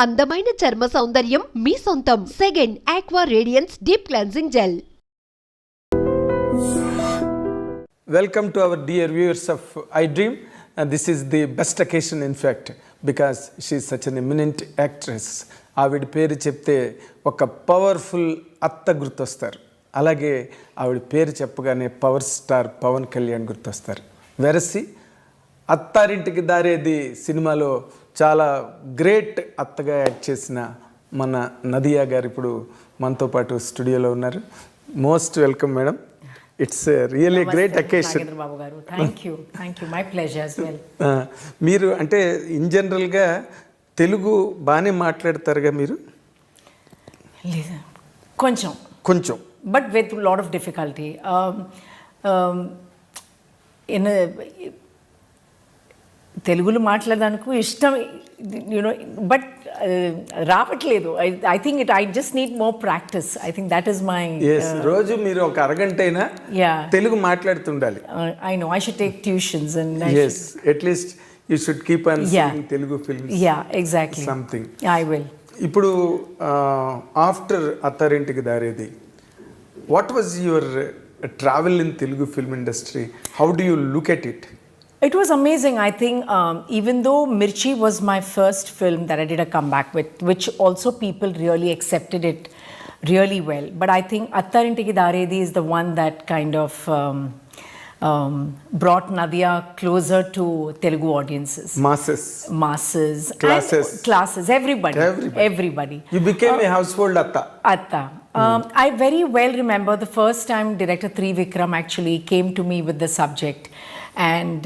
అందమైన చర్మ సౌందర్యం మీ సొంతం. Second aqua radiance deep cleansing gel. Welcome to our dear viewers of iDream. And this is the best occasion, in fact, because she is such an eminent actress. ఆవిడ పేరు చెప్తే ఒక powerful అత్త గుర్తొస్తారు. అలాగే ఆవిడ పేరు చెప్పగానే పవర్ స్టార్ పవన్ కళ్యాణ్ గుర్తొస్తారు. వెరసి అత్తారింటికి దారేది సినిమాలో చాలా గ్రేట్ అత్తగా యాక్ట్ చేసిన మన నదియా గారు ఇప్పుడు మనతో పాటు స్టూడియోలో ఉన్నారు. Most welcome madam. It's really great occasion. Thank you my pleasure as well. మీరు అంటే ఇన్ జనరల్గా తెలుగు బాగానే మాట్లాడతారుగా మీరు? కొంచెం కొంచెం but with lot of difficulty. తెలుగులో మాట్లాడడానికి ఇష్టం, యూనో, బట్ రావట్లేదు. I think I just need more practice. I think that is my. రోజు మీరు ఒక అరగంట అయినా తెలుగు మాట్లాడుతుండాలి. I know I should take tuitions and at least you should keep on seeing Telugu films. Exactly something. I will. ఇప్పుడు after Attarintiki Daredi, what was your travel in Telugu film industry? How do you look at it? It was amazing. I think even though Mirchi was my first film that I did a comeback with, which also people really accepted it really well. But I think Attarintiki Daredi is the one that kind of brought Nadhiya closer to Telugu audiences. Masses. Classes. Everybody. You became a household Atta. I very well remember the first time director Trivikram actually came to me with the subject. And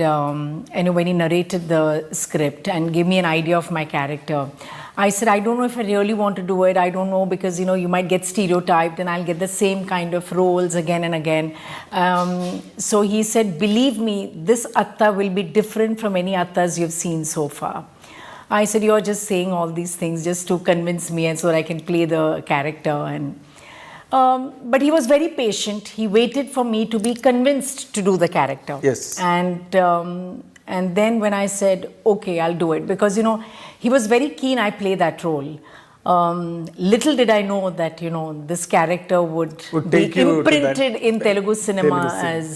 when he narrated the script and gave me an idea of my character, I said, I don't know if I really want to do it. I don't know, because you might get stereotyped and I'll get the same kind of roles again and again. So he said, believe me, this Atta will be different from any Attas you've seen so far. I said, you're just saying all these things just to convince me and so that I can play the character. And but he was very patient. He waited for me to be convinced to do the character. Yes. And then when I said, okay, I'll do it, because he was very keen I play that role. Little did I know that this character would be imprinted in Telugu cinema as.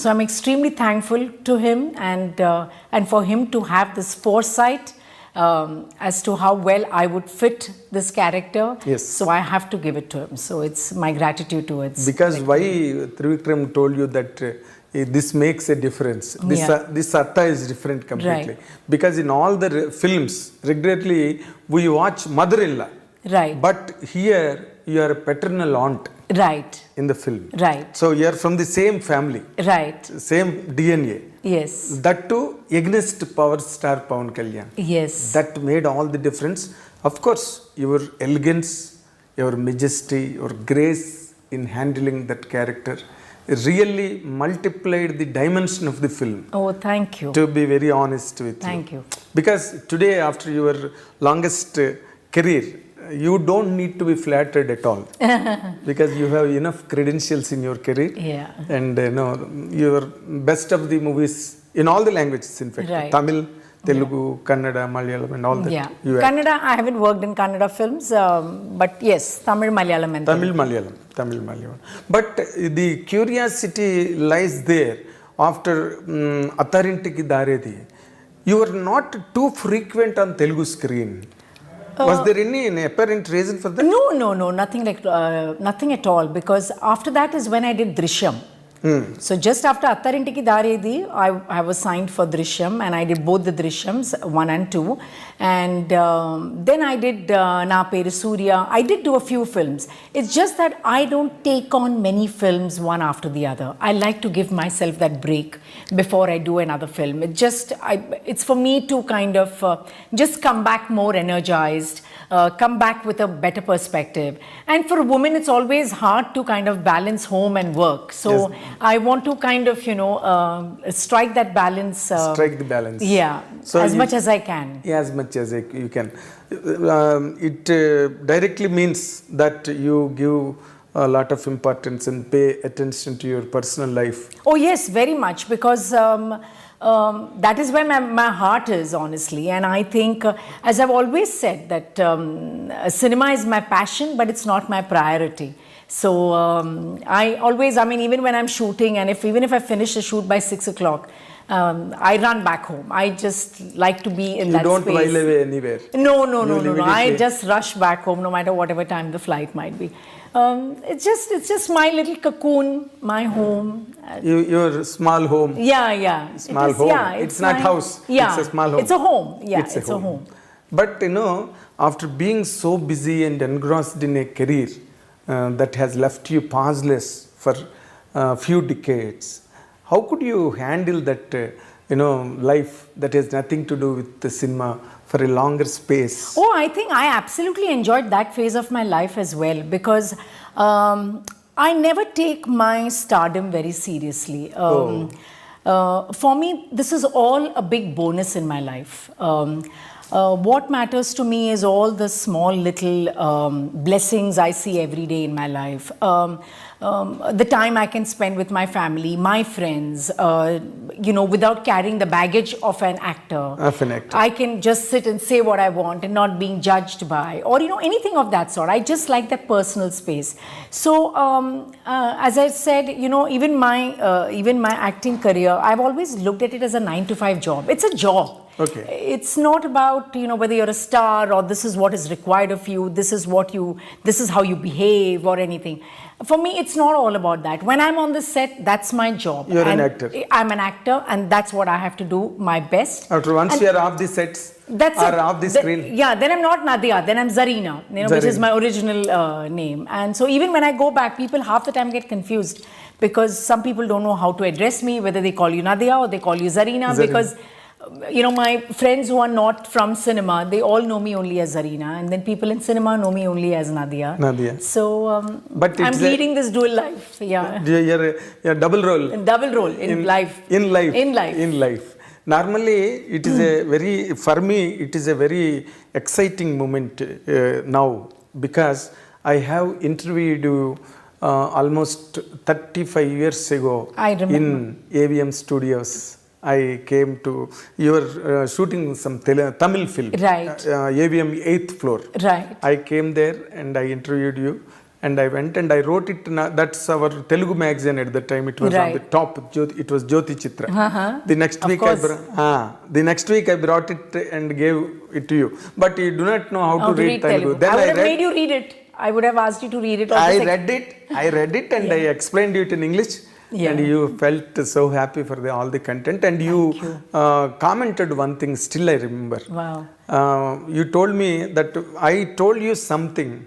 So I'm extremely thankful to him and for him to have this foresight as to how well I would fit this character. Yes. So I have to give it to him. So it's my gratitude to it. Because why Trivikram told you that this makes a difference. This Atta is different completely. Right. Because in all the films, regularly we watch mother-in-law. Right. But here you are a paternal aunt. Right. In the film. Right. So you are from the same family. Right. Same DNA. Yes. That too against power star Pawan Kalyan. Yes. That made all the difference. Of course, your elegance, your majesty, your grace in handling that character really multiplied the dimension of the film. Oh, thank you. To be very honest with you. Thank you. Because today, after your longest career, you don't need to be flattered at all. Because you have enough credentials in your career. Yeah. And your best of the movies in all the languages, in fact. Right. Tamil, Telugu, Kannada, Malayalam and all that. Yeah. Kannada, I haven't worked in Kannada films, but yes, Tamil, Malayalam and Tamil, Malayalam. But the curiosity lies there after Attarintiki Daredi. You were not too frequent on Telugu screen. Was there any apparent reason for that? No, nothing at all. Because after that is when I did Drishyam. So just after Attarintiki Daredi, I was signed for Drishyam, and I did both the Drishyams, 1 and 2. And then I did Na Peru Surya. I did do a few films. It's just that I don't take on many films one after the other. I like to give myself that break before I do another film. It's for me to kind of just come back more energized, come back with a better perspective. And for a woman, it's always hard to kind of balance home and work. So yes. I want to kind of, strike that balance. Strike the balance. Yeah, so as much as I can. Yeah, as much as you can. It directly means that you give a lot of importance and pay attention to your personal life. Oh yes, very much, because that is where my heart is, honestly. And I think, as I've always said, that cinema is my passion, but it's not my priority. So I mean, even when I'm shooting, and even if I finish the shoot by 6 o'clock, I run back home. I just like to be in that space. You don't while away anywhere? No. I just rush back home, no matter whatever time the flight might be. It's just my little cocoon, my home. Your small home. Yeah. Small home. Yeah, it's not house. Yeah, it's a small home. It's a home. Yeah, it's a home. But after being so busy and engrossed in a career that has left you pauseless for a few decades, how could you handle that, life that has nothing to do with the cinema for a longer space? Oh, I think I absolutely enjoyed that phase of my life as well, because I never take my stardom very seriously. For me, this is all a big bonus in my life. What matters to me is all the small little blessings I see every day in my life. The time I can spend with my family, my friends, without carrying the baggage of an actor. I can just sit and say what I want and not being judged by, or anything of that sort. I just like that personal space. So as I said, even my acting career, I've always looked at it as a 9-to-5 job. It's a job. Okay. It's not about whether you're a star or this is what is required of you, this is how you behave or anything. For me, it's not all about that. When I'm on the set, that's my job. You're an actor. I'm an actor, and that's what I have to do my best. Once you're off the sets off the screen. Then I'm not Nadhiya, then I'm Zarina, which is my original name. And so even when I go back, people half the time get confused because some people don't know how to address me, whether they call you Nadhiya or they call you Zarina. Because my friends who are not from cinema, they all know me only as Zarina, and then people in cinema know me only as Nadhiya. So but I'm leading this dual life. Yeah. You're double role. In life. In life. Normally, it is for me, it is a very exciting moment now, because I have interviewed you almost 35 years ago in AVM Studios. I came to, you were shooting some Tamil film, right? AVM 8th floor. Right. I came there and I interviewed you, and I went and I wrote it. That's our Telugu magazine at the time. It was on the top. It was Jyoti Chitra. The next week I brought it and gave it to you. But you do not know how to read Telugu. Then I would have made you read it. I would have asked you to read it. I read it and I explained it in English. Yeah. And you felt so happy for all the content, and you commented one thing, still I remember. Wow. You told me that I told you something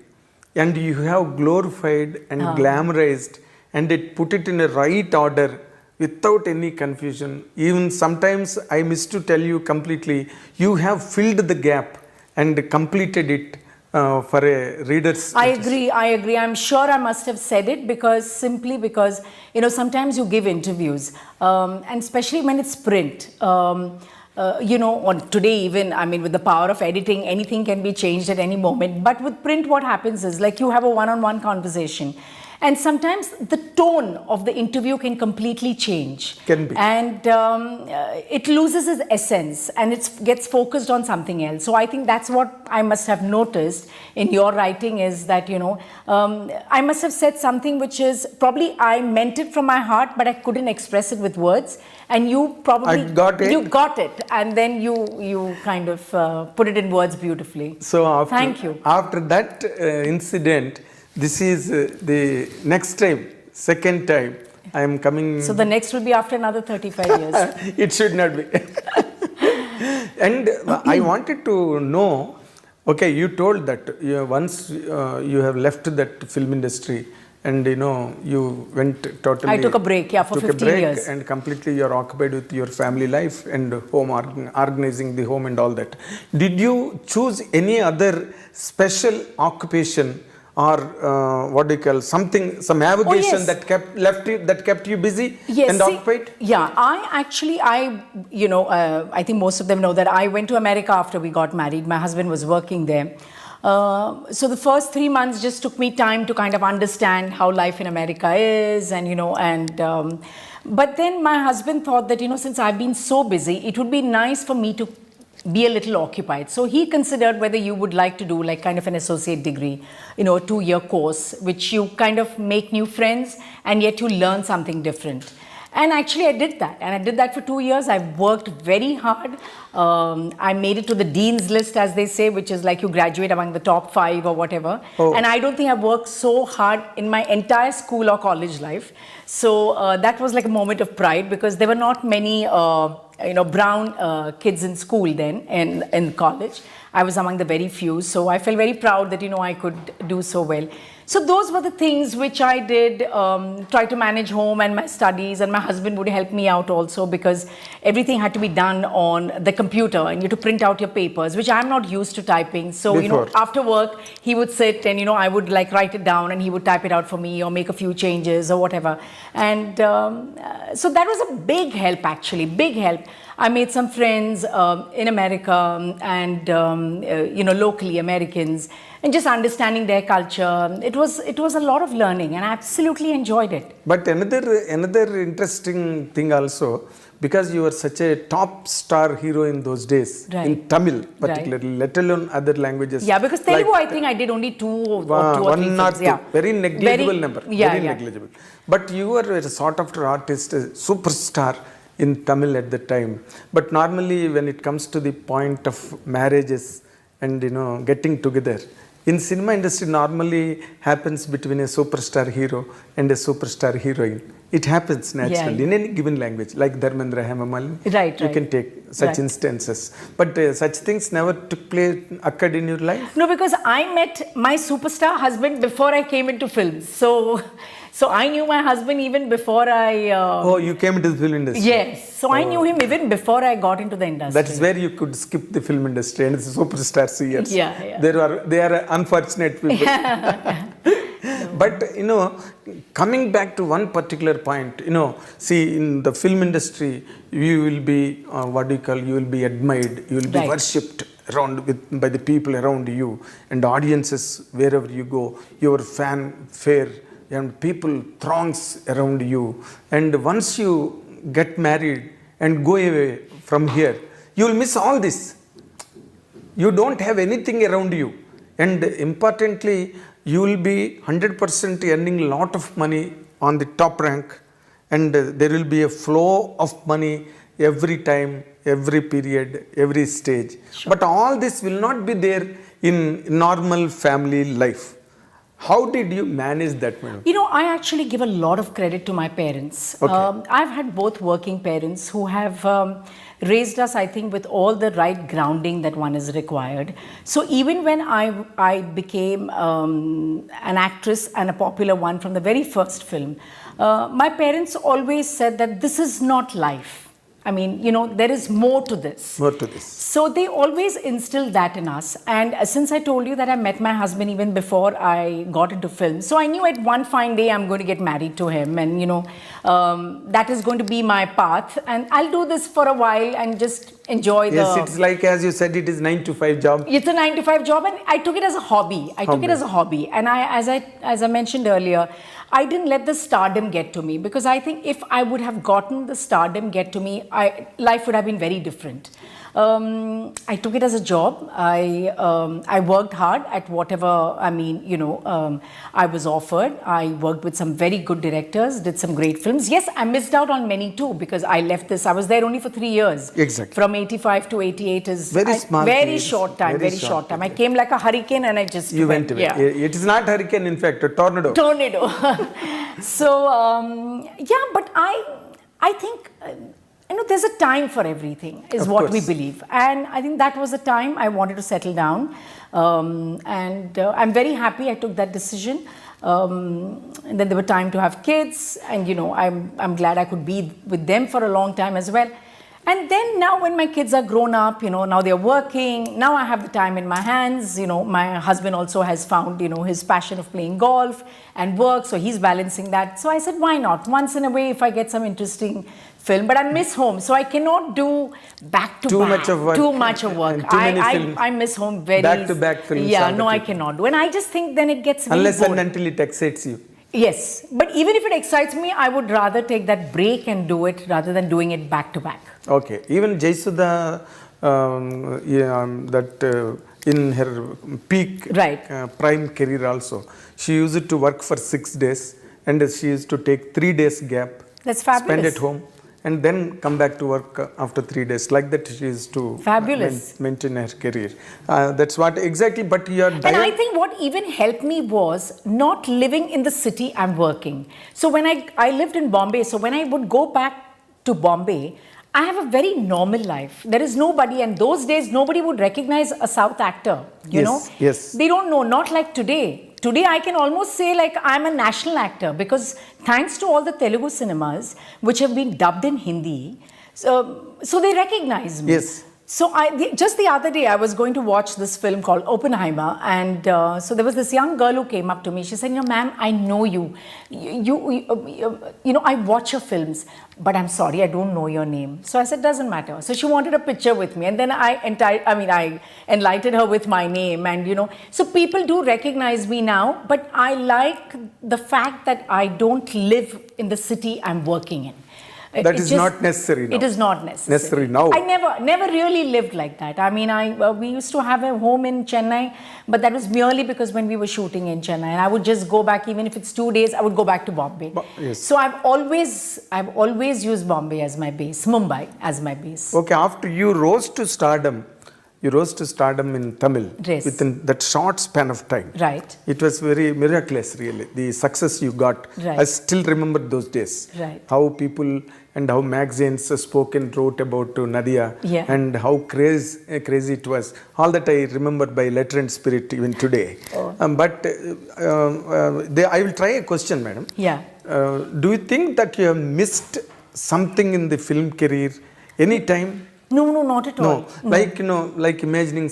and you have glorified and glamorized and put it in a right order without any confusion. Even sometimes I miss to tell you completely, you have filled the gap and completed it. For a reader's I agree. I'm sure I must have said it simply because sometimes you give interviews, and especially when it's print. On today even, I mean, with the power of editing, anything can be changed at any moment. But with print, what happens is, like, you have a one-on-one conversation. And sometimes the tone of the interview can completely change. Can be. And it loses its essence and it gets focused on something else. So I think that's what I must have noticed in your writing, is that, I must have said something which is probably I meant it from my heart, but I couldn't express it with words. And you probably you got it, and then you kind of put it in words beautifully. So thank you. After that incident, this is the next time, second time I am coming. So the next will be after another 35 years. It should not be. And I wanted to know, okay, you told that once you have left that film industry, and you went totally. I took a break, for 15 years. And completely you are occupied with your family life and home, organizing the home and all that. Did you choose any other special occupation, or what do you call, some avocation that kept you busy and occupied? Yeah, I think most of them know that I went to America after we got married. My husband was working there. So the first 3 months just took me time to kind of understand how life in America is, and but then my husband thought that, since I've been so busy, it would be nice for me to be a little occupied. So he considered whether you would like to do like kind of an associate degree, a 2-year course, which you kind of make new friends and yet you learn something different. And actually I did that. And I did that for 2 years. I worked very hard. I made it to the dean's list, as they say, which is like you graduate among the top 5 or whatever. Oh. And I don't think I've worked so hard in my entire school or college life. So that was like a moment of pride, because there were not many brown kids in school then, in college. I was among the very few. So I felt very proud that, I could do so well. So those were the things which I did, try to manage home and my studies, and my husband would help me out also, because everything had to be done on the computer and you had to print out your papers, which I'm not used to typing. So, after work, he would sit and, I would like write it down and he would type it out for me or make a few changes or whatever. And so that was a big help, actually, big help. I made some friends in America and, locally Americans, and just understanding their culture. It was a lot of learning, and I absolutely enjoyed it. But another interesting thing also, because you were such a top star hero in those days, Right. in Tamil particularly, let alone other languages. Yeah, because Telugu, I think I did only two or one three or films. two. Yeah. Very negligible number. Yeah, very yeah. negligible. But you were a sought after artist, a superstar in Tamil at the time. But normally when it comes to the point of marriages and getting together, in cinema industry normally happens between a superstar hero and a superstar heroine. It happens naturally in any given language, like Dharmendra Hemamalini. Right, You right. can take such Right. instances. But such things never occurred in your life? No, because I met my superstar husband before I came into films. So I knew my husband even before I... Oh, you came into the film industry. Yes. So I knew him even before I got into the industry. That is where you could skip the film industry and the superstars years. Yeah. They are unfortunate people. But coming back to one particular point, see, in the film industry, you will be you will be admired, you will be Right. worshipped by the people around you, and audiences wherever you go, your fanfare and people throngs around you. And once you get married and go away from here, you will miss all this. You don't have anything around you, and importantly, you will be 100% earning a lot of money on the top rank, and there will be a flow of money every time, every period, every stage. Sure. But all this will not be there in normal family life. How did you manage that, madam? I actually give a lot of credit to my parents. Okay. I've had both working parents who have raised us, I think, with all the right grounding that one is required. So even when I became an actress, and a popular one from the very first film, my parents always said that this is not life. I mean, there is more to this. More to this. So they always instilled that in us. And since I told you that I met my husband even before I got into film, so I knew at one fine day I'm going to get married to him, and that is going to be my path, and I'll do this for a while and just enjoy the... Yes, it's like, as you said, it is 9 to 5 job. It's a 9 to 5 job, and I took it as a hobby. And as I mentioned earlier, I didn't let the stardom get to me, because I think if I would have gotten the stardom get to me, life would have been very different. I took it as a job. I worked hard at whatever, I was offered. I worked with some very good directors, did some great films. Yes, I missed out on many too, because I left this. I was there only for 3 years. Exactly. From 85 to 88 is Very small very period. short time. Very short time. I came like a hurricane, and I just You went away. Yeah. It is not hurricane, in fact, a tornado. So but I think there's a time for everything, is Of what we course. believe, and I think that was the time I wanted to settle down, and I'm very happy I took that decision. And then there were time to have kids, and I'm glad I could be with them for a long time as well. And then now when my kids are grown up, now they're working, now I have the time in my hands. My husband also has found, his passion of playing golf and work, so he's balancing that. So I said, why not? Once in a way, if I get some interesting film, but I miss home, so I cannot do back to Too back. much of work. Too much of work. And too many films. I miss home very. Back to back films. Yeah, all the no, I time. cannot do. And I just think then it gets very Unless boring. and until it excites you. Yes, but even if it excites me, I would rather take that break and do it rather than doing it back to back. Okay. Even Jaisudha, in her peak Right. prime career also, she used to work for 6 days and she used to take 3 days gap. That's fabulous. Spend at home and then come back to work after 3 days. Like that she used to Fabulous. maintain her career. That's what exactly, but your And I think what even helped me was not living in the city I'm working. So when I lived in Bombay, so when I would go back to Bombay, I have a very normal life. There is nobody, and those days nobody would recognize a South actor, you Yes, know? yes. They don't know, not like today. Today I can almost say like I'm a national actor because thanks to all the Telugu cinemas which have been dubbed in Hindi, so they recognize me. Yes. So just the other day, I was going to watch this film called Oppenheimer, and so there was this young girl who came up to me. She said, "You know, ma'am, I know you. You know, I watch your films, but I'm sorry, I don't know your name." So I said, "Doesn't matter." So she wanted a picture with me, and then I enlightened her with my name, and you know, so people do recognize me now. But I like the fact that I don't live in the city I'm working in. That is not necessary now. It is not necessary. now. I never really lived like that. I mean, we used to have a home in Chennai, but that was merely because when we were shooting in Chennai, and I would just go back, even if it's 2 days, I would go back to Bombay. Yes. So I've always used Bombay as my base, Mumbai as my base. Okay, after you rose to stardom in Tamil Yes. within that short span of time. Right. It was very miraculous, really. The success you got. Right. I still remember those days. Right. How people and how magazines spoke and wrote about Nadhiya. Yeah. And how crazy it was. All that I remember by letter and spirit even today. Oh. I will try a question, madam. Yeah. Do you think that you have missed something in the film career any time? No, not at all. No, like imagining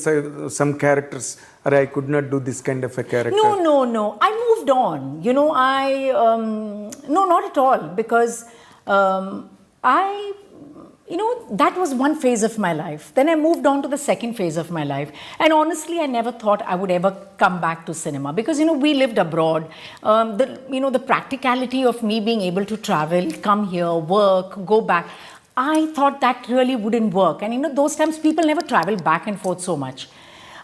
some characters, or I could not do this kind of a character. No. I moved on. You know, no, not at all, because that was one phase of my life. Then I moved on to the second phase of my life. And honestly, I never thought I would ever come back to cinema because, you know, we lived abroad. The practicality of me being able to travel, come here, work, go back, I thought that really wouldn't work. And, you know, those times people never traveled back and forth so much.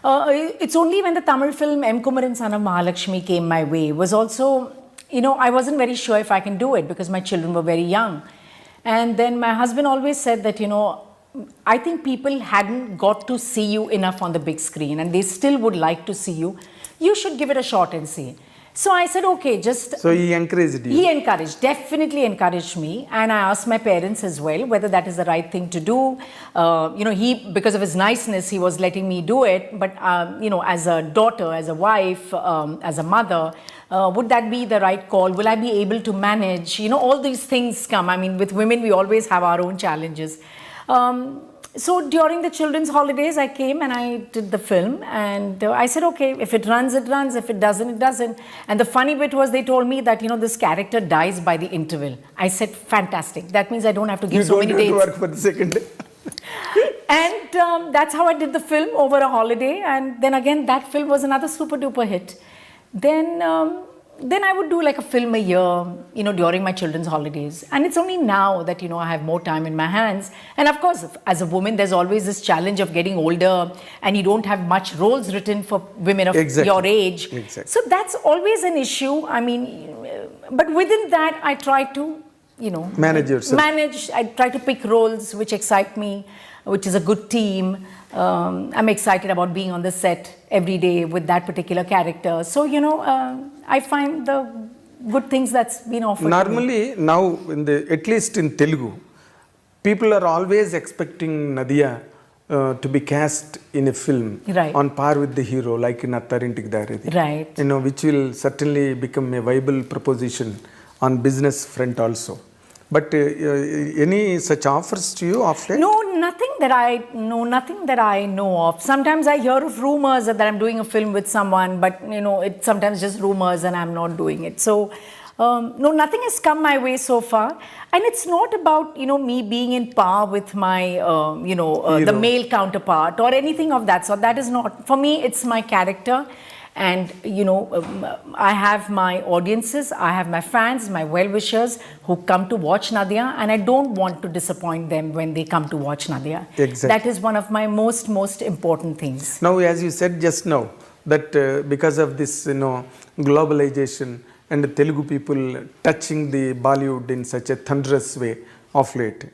It's only when the Tamil film M. Kumaran Son of Mahalakshmi came my way was also, you know, I wasn't very sure if I can do it because my children were very young. And then my husband always said that, you know, I think people hadn't got to see you enough on the big screen and they still would like to see you. You should give it a shot and see. So I said, okay, just... So he encouraged you? He definitely encouraged me. And I asked my parents as well whether that is the right thing to do. Because of his niceness, he was letting me do it. But, as a daughter, as a wife, as a mother, would that be the right call? Will I be able to manage? You know, all these things come. I mean, with women, we always have our own challenges. So during the children's holidays, I came and I did the film and I said, okay, if it runs, it runs. If it doesn't, it doesn't. And the funny bit was they told me that, you know, this character dies by the interval. I said, fantastic. That means I don't have to give so many dates. You don't have to work for the second day. And that's how I did the film over a holiday. And then again, that film was another super duper hit. Then I would do like a film a year, you know, during my children's holidays. And it's only now that, you know, I have more time in my hands. And of course, as a woman, there's always this challenge of getting older and you don't have much roles written for women of your age. Exactly. So that's always an issue. I mean, but within that, I try to, you know, manage yourself. I try to pick roles which excite me, which is a good team. I'm excited about being on the set every day with that particular character. So, you know, I find the good things that's been offered. Normally, now, at least in Telugu, people are always expecting Nadhiya to be cast in a film on par with the hero, like in Attarintik Daredi. Right. You know, which will certainly become a viable proposition on business front also. But any such offers to you of late? No, nothing that I know of. Sometimes I hear of rumors that I'm doing a film with someone, but you know, it's sometimes just rumors and I'm not doing it. So No, nothing has come my way so far, and it's not about me being in par with my the male counterpart or anything of that sort. That is not for me. It's my character, and I have my audiences, I have my fans, my well-wishers who come to watch Nadhiya, and I don't want to disappoint them when they come to watch Nadhiya. Exactly. That is one of my most important things. Now, as you said just now, that because of this globalization and the Telugu people touching the Bollywood in such a thunderous way of late,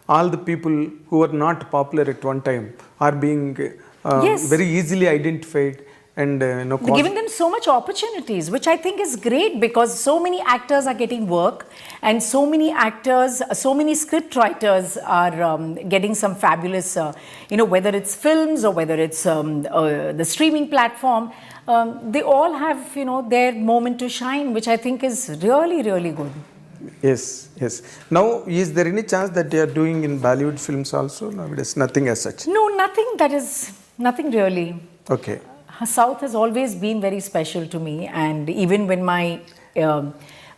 all the people who were not popular at one time are being Yes. very easily identified and Giving them so much opportunities, which I think is great, because so many actors are getting work, and so many actors, so many script writers are getting some fabulous, whether it's films or whether it's the streaming platform, they all have, their moment to shine, which I think is really, really good. Yes. Now, is there any chance that they are doing in Bollywood films also? No, it is nothing as such. No, nothing really. Okay. South has always been very special to me, and even when my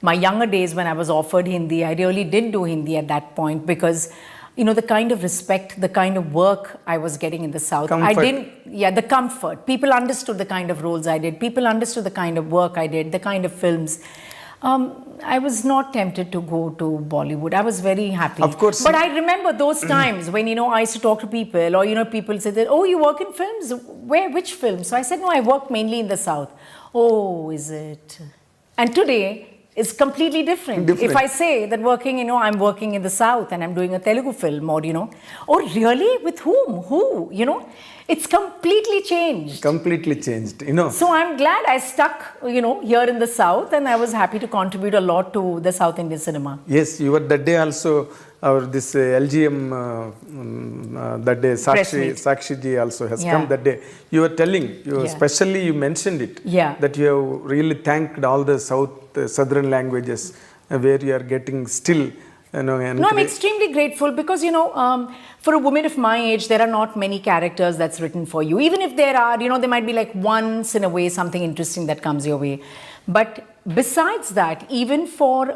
younger days, when I was offered Hindi, I really did do Hindi at that point, because the kind of respect, the kind of work I was getting in the South. Comfort. The comfort. People understood the kind of roles I did. People understood the kind of work I did, the kind of films. I was not tempted to go to Bollywood. I was very happy. Of course. But I remember those times when, I used to talk to people, or, people said that, oh, you work in films? Where, which films? So I said, no, I work mainly in the South. Oh, is it? And today, it's completely different. If I say that I'm working in the South and I'm doing a Telugu film, or, oh, really? With whom? Who? It's completely changed. So I'm glad I stuck, here in the South, and I was happy to contribute a lot to the South Indian cinema. Yes, you were that day also, this LGM, that day, Sakshi ji also has come that day. You were telling, especially you mentioned it, that you have really thanked all the southern languages where you are getting still. No, I'm extremely grateful, because, for a woman of my age, there are not many characters that's written for you. Even if there are, there might be like once in a way something interesting that comes your way. But besides that, even for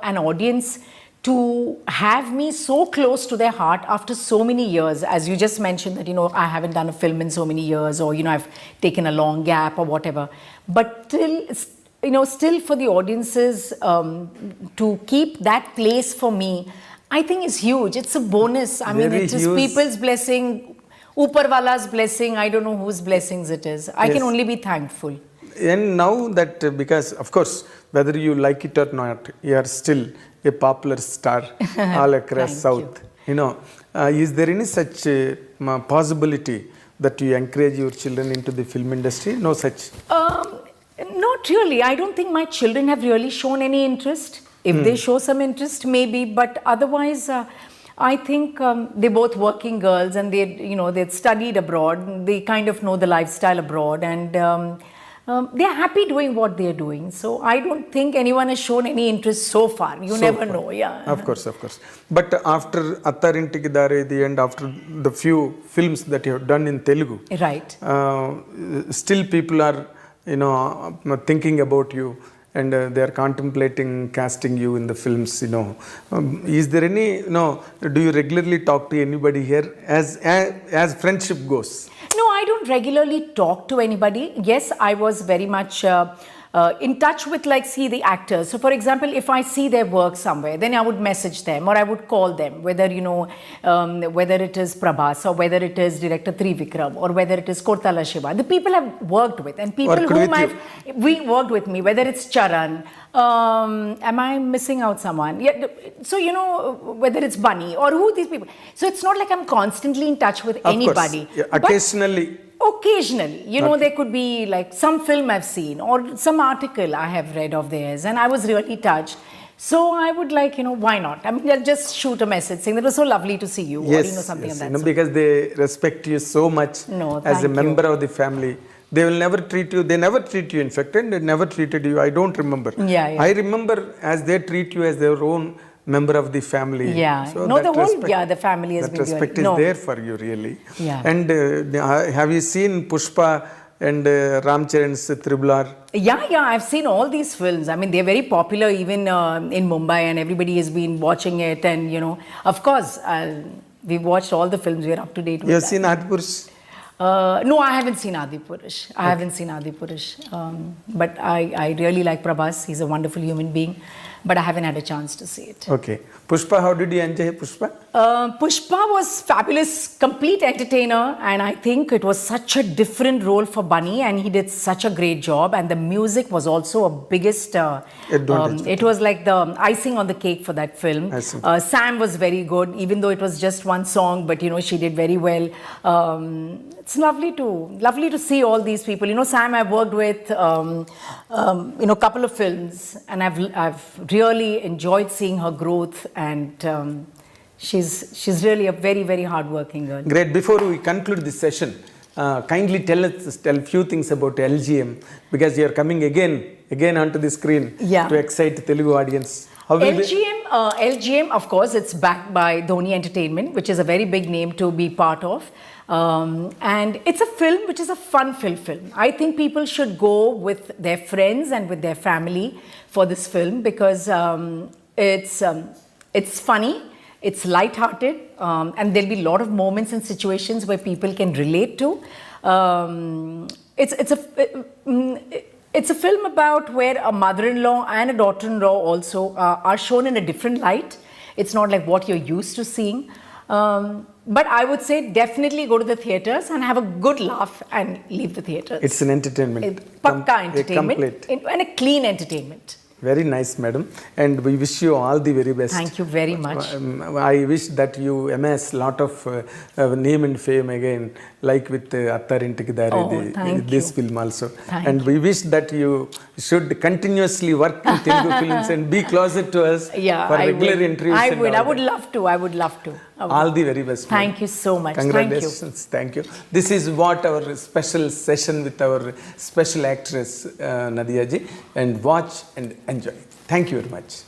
an audience to have me so close to their heart after so many years, as you just mentioned that, I haven't done a film in so many years, or, I've taken a long gap or whatever. But still for the audiences to keep that place for me, I think is huge. It's a bonus. I mean, it is people's blessing, Uparwala's blessing. I don't know whose blessings it is. I can only be thankful. And now that, because of course, whether you like it or not, you are still a popular star all across South. Is there any such possibility that you encourage your children into the film industry? No such. Not really. I don't think my children have really shown any interest. If they show some interest, maybe, but otherwise, I think they're both working girls, and they'd studied abroad. They kind of know the lifestyle abroad, and they're happy doing what they're doing. So I don't think anyone has shown any interest so far. You never know, Of course. But after Attarintiki Daredi and after the few films that you have done in Telugu, right? Still people are thinking about you, and they are contemplating casting you in the films. Is there any? Do you regularly talk to anybody here as friendship goes? No, I don't regularly talk to anybody. Yes, I was very much in touch with, the actors. So, for example, if I see their work somewhere, then I would message them, or I would call them, whether, whether it is Prabhas, or whether it is director Trivikram, or whether it is Kortala Shiva. The people I've worked with, and people whom we worked with me, whether it's Charan, am I missing out someone? Yeah, so, whether it's Bunny, or who these people. So, it's not like I'm constantly in touch with anybody. Occasionally, there could be like some film I've seen, or some article I have read of theirs, and I was really touched. So I would why not? I mean, I'll just shoot a message saying that it was so lovely to see you, or something of that sort. Because they respect you so much as a member of the family. They will never treat you. They never treat you, in fact, and they never treated you. I don't remember. I remember as they treat you as their own member of the family. So the family has been. That respect is there for you, really. And have you seen Pushpa and Ram Charan's Triple R. Yeah, I've seen all these films. I mean, they're very popular even in Mumbai, and everybody has been watching it. And, you know, of course, we've watched all the films. We're up to date with You have that. seen Adipurush? No, I haven't seen Adipurush. I haven't seen Adipurush. But I really like Prabhas. He's a wonderful human being. But I haven't had a chance to see it. Okay. Pushpa, how did you enjoy Pushpa? Pushpa was fabulous, complete entertainer, and I think it was such a different role for Bunny, and he did such a great job. And the music was also a biggest. It was like the icing on the cake for that film. Sam was very good, even though it was just one song, but you know she did very well. It's lovely to see all these people. You know, Sam I've worked with, you know, a couple of films, and I've really enjoyed seeing her growth, and she's really a very, very hard-working girl. Great. Before we conclude this session, kindly tell few things about LGM, because you are coming again onto the screen to excite Telugu audience. LGM, of course, it's backed by Dhoni Entertainment, which is a very big name to be part of. And it's a film which is a fun-filled film. I think people should go with their friends and with their family for this film, because it's funny, it's light-hearted, and there'll be a lot of moments and situations where people can relate to. It's a film about where a mother-in-law and a daughter-in-law also are shown in a different light. It's not like what you're used to seeing. But I would say definitely go to the theatres and have a good laugh and leave the theatres. It's an entertainment. Pakka entertainment. And a clean entertainment. Very nice, madam. And we wish you all the very best. Thank you very much. I wish that you amass lot of name and fame again, like with Attarintiki Dari, this film also. And we wish that you should continuously work in Telugu films and be closer to us for regular interviews. I would love to. All the very best. Thank you so much. Congratulations. Thank you. This is what our special session with our special actress Nadhiya ji, and watch and enjoy. Thank you very much.